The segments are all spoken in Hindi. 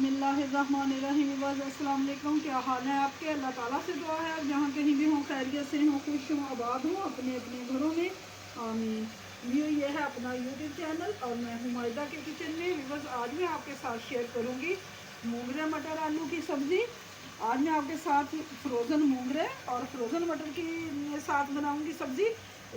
बिस्मिल्लाहिर्रहमानिर्रहीम। अस्सलाम वालेकुम। क्या हाल है आपके? अल्लाह ताला से दुआ है जहाँ कहीं भी हों खैरियत से हों, खुश हों, आबाद हों अपने अपने घरों में, आमीन। ये है अपना यूट्यूब चैनल और मैं हूँ मायदा के किचन में। बस आज मैं आपके साथ शेयर करूँगी मूंगरे मटर आलू की सब्ज़ी। आज मैं आपके साथ फ्रोज़न मूंगरे और फ्रोज़न मटर की साथ बनाऊँगी सब्ज़ी,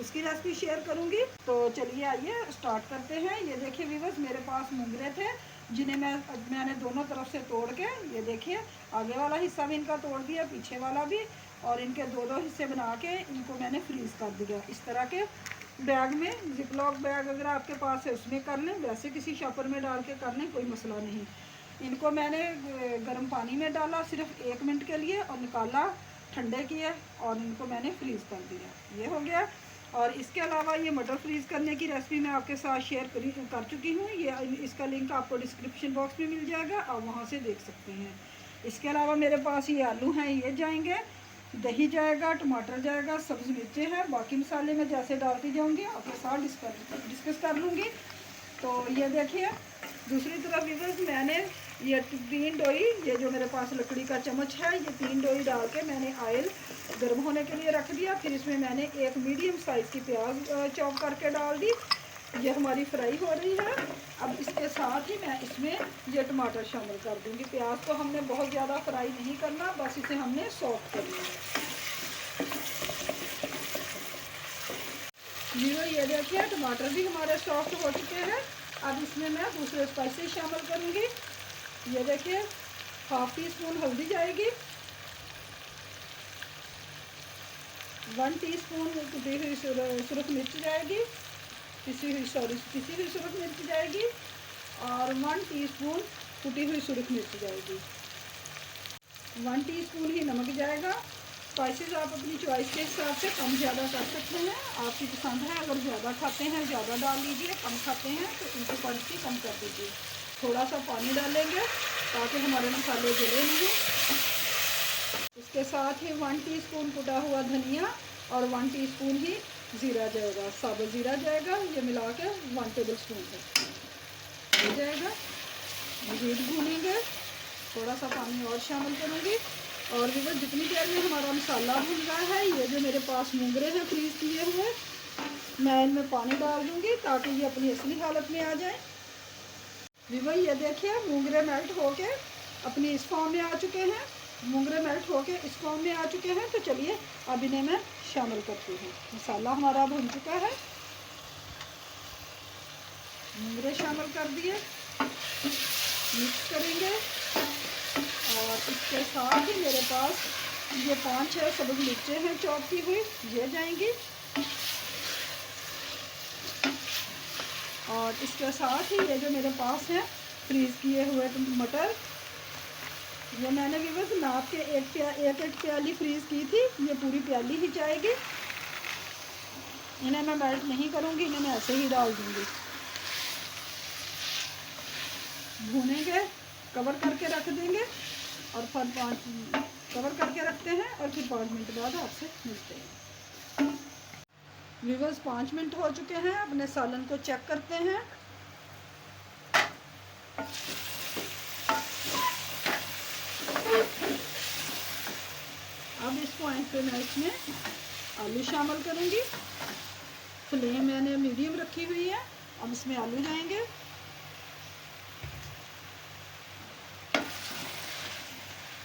उसकी रेसिपी शेयर करूँगी। तो चलिए आइए स्टार्ट करते हैं। ये देखिए व्यूअर्स, मेरे पास मूंगरे थे जिन्हें मैंने दोनों तरफ से तोड़ के, ये देखिए आगे वाला हिस्सा भी इनका तोड़ दिया, पीछे वाला भी, और इनके दो दो हिस्से बना के इनको मैंने फ्रीज़ कर दिया। इस तरह के बैग में, जिपलॉक बैग अगर आपके पास है उसमें कर लें, वैसे किसी शॉपर में डाल के कर लें, कोई मसला नहीं। इनको मैंने गर्म पानी में डाला सिर्फ 1 मिनट के लिए और निकाला, ठंडे किए और इनको मैंने फ्रीज़ कर दिया। ये हो गया। और इसके अलावा ये मटर फ्रीज़ करने की रेसिपी मैं आपके साथ शेयर कर चुकी हूँ। ये इसका लिंक आपको डिस्क्रिप्शन बॉक्स में मिल जाएगा, आप वहाँ से देख सकते हैं। इसके अलावा मेरे पास ये आलू हैं, ये जाएंगे, दही जाएगा, टमाटर जाएगा, सब्ज़ मिर्चें हैं, बाकी मसाले मैं जैसे डालती जाऊँगी आपके साथ डिस्कस कर लूँगी। तो ये देखिए, दूसरी तरफ व्यूअर्स मैंने ये 3 डोई, ये जो मेरे पास लकड़ी का चम्मच है, ये 3 डोई डाल के मैंने ऑयल गर्म होने के लिए रख दिया। फिर इसमें मैंने एक मीडियम साइज़ की प्याज चॉप करके डाल दी। ये हमारी फ्राई हो रही है। अब इसके साथ ही मैं इसमें ये टमाटर शामिल कर दूँगी। प्याज को हमने बहुत ज़्यादा फ्राई नहीं करना, बस इसे हमने सॉफ्ट करना है। ये देखिए टमाटर भी हमारे सॉफ्ट हो चुके हैं। अब इसमें मैं दूसरे स्पाइसेस शामिल करूँगी। ये देखिए, हाफ टी स्पून हल्दी जाएगी, 1 टीस्पून कुटी हुई सुरख मिर्च जाएगी, पिसी हुई सुरख मिर्च जाएगी, और 1 टीस्पून कुटी हुई सुरख मिर्च जाएगी। 1 टीस्पून ही नमक जाएगा। स्पाइसेस आप अपनी चॉइस के हिसाब से कम ज़्यादा कर सकते हैं, आपकी पसंद है। अगर ज़्यादा खाते हैं ज़्यादा डाल लीजिए, कम खाते हैं तो इनकी क्वांटिटी कम कर दीजिए। थोड़ा सा पानी डालेंगे ताकि हमारे मसाले जले नहीं। इसके साथ ही 1 टीस्पून कुटा हुआ धनिया और 1 टीस्पून ही ज़ीरा जाएगा, साबुत ज़ीरा जाएगा। ये मिला के 1 टेबल स्पून हो जाएगा। मज़ीद भूनेंगे, थोड़ा सा पानी और शामिल करूँगी। और भी बस जितनी देर में हमारा मसाला भून रहा है, ये जो मेरे पास मूंगरे हैं फ्रीज़ किए हुए, मैं इनमें पानी डाल दूँगी ताकि ये अपनी असली हालत में आ जाए। भाई ये देखिए मूंगरे मेल्ट होके अपनी इस फॉर्म में आ चुके हैं। मूंगरे मेल्ट होके इस फॉर्म में आ चुके हैं। तो चलिए अब इन्हें मैं शामिल करती हूँ। मसाला हमारा भुन चुका है, मूंगरे शामिल कर दिए, मिक्स करेंगे। और इसके साथ ही मेरे पास ये 5-6 सब्ज़ मिर्चें हैं चॉप की हुई, ये जाएंगी। और इसके साथ ही ये जो मेरे पास है फ्रीज़ किए हुए मटर, ये मैंने भी बस नाप के एक प्याली फ्रीज़ की थी, ये पूरी प्याली ही जाएगी। इन्हें मैं मेल्ट नहीं करूँगी, इन्हें मैं ऐसे ही डाल दूँगी। भूनेंगे, कवर करके रख देंगे और फिर कवर करके रखते हैं और फिर 5 मिनट बाद आपसे मिलते हैं। व्यूअर्स 5 मिनट हो चुके हैं, अपने सालन को चेक करते हैं। अब इस पॉइंट पे मैं इसमें आलू शामिल करूँगी। फ्लेम मैंने मीडियम रखी हुई है। अब इसमें आलू जाएंगे,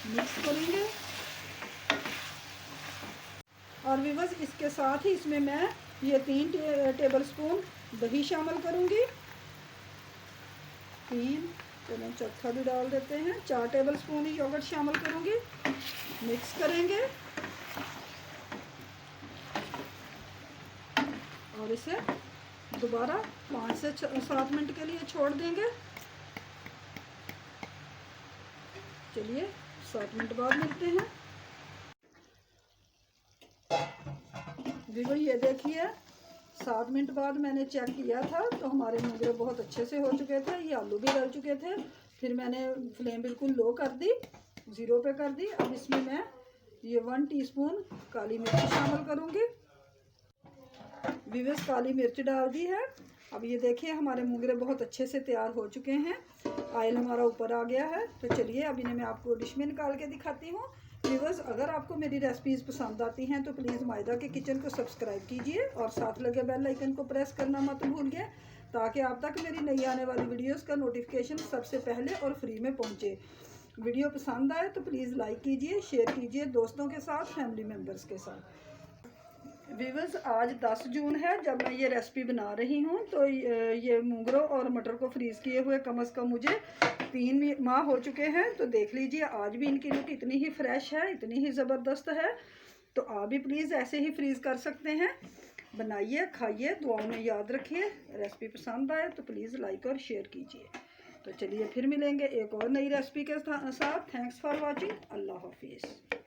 मिक्स करेंगे। और व्यूअर्स इसके साथ ही इसमें मैं ये 3 टेबल स्पून दही शामिल करूँगी। 3, चलो चौथा भी डाल देते हैं, 4 टेबल स्पून ही योगर्ट शामिल करूँगी। मिक्स करेंगे और इसे दोबारा 5 से 7 मिनट के लिए छोड़ देंगे। चलिए 7 मिनट बाद मिलते हैं। देखो ये देखिए 7 मिनट बाद मैंने चेक किया था तो हमारे मूंगरे बहुत अच्छे से हो चुके थे, ये आलू भी गल चुके थे। फिर मैंने फ्लेम बिल्कुल लो कर दी, 0 पे कर दी। अब इसमें मैं ये 1 टीस्पून काली मिर्च शामिल करूँगी। व्यूअर्स काली मिर्च डाल दी है। अब ये देखिए हमारे मूंगरे बहुत अच्छे से तैयार हो चुके हैं, ऑयल हमारा ऊपर आ गया है। तो चलिए अब इन्हें मैं आपको डिश में निकाल के दिखाती हूँ। व्यूअर्स, अगर आपको मेरी रेसिपीज़ पसंद आती हैं तो प्लीज़ मायदा के किचन को सब्सक्राइब कीजिए और साथ लगे बेल आइकन को प्रेस करना मत भूलिए, ताकि आप तक मेरी नई आने वाली वीडियोस का नोटिफिकेशन सबसे पहले और फ्री में पहुंचे। वीडियो पसंद आए तो प्लीज़ लाइक कीजिए, शेयर कीजिए दोस्तों के साथ, फैमिली मेम्बर्स के साथ। व्यूअर्स, आज 10 जून है जब मैं ये रेसिपी बना रही हूँ। तो ये मूंगरों और मटर को फ्रीज़ किए हुए कम से कम मुझे 3 माह हो चुके हैं। तो देख लीजिए आज भी इनकी लुक इतनी ही फ्रेश है, इतनी ही ज़बरदस्त है। तो आप भी प्लीज़ ऐसे ही फ्रीज़ कर सकते हैं। बनाइए, खाइए, दुआओं में याद रखिए। रेसिपी पसंद आए तो प्लीज़ लाइक और शेयर कीजिए। तो चलिए फिर मिलेंगे एक और नई रेसिपी के साथ। Thanks for watching. अल्लाह हाफिज़।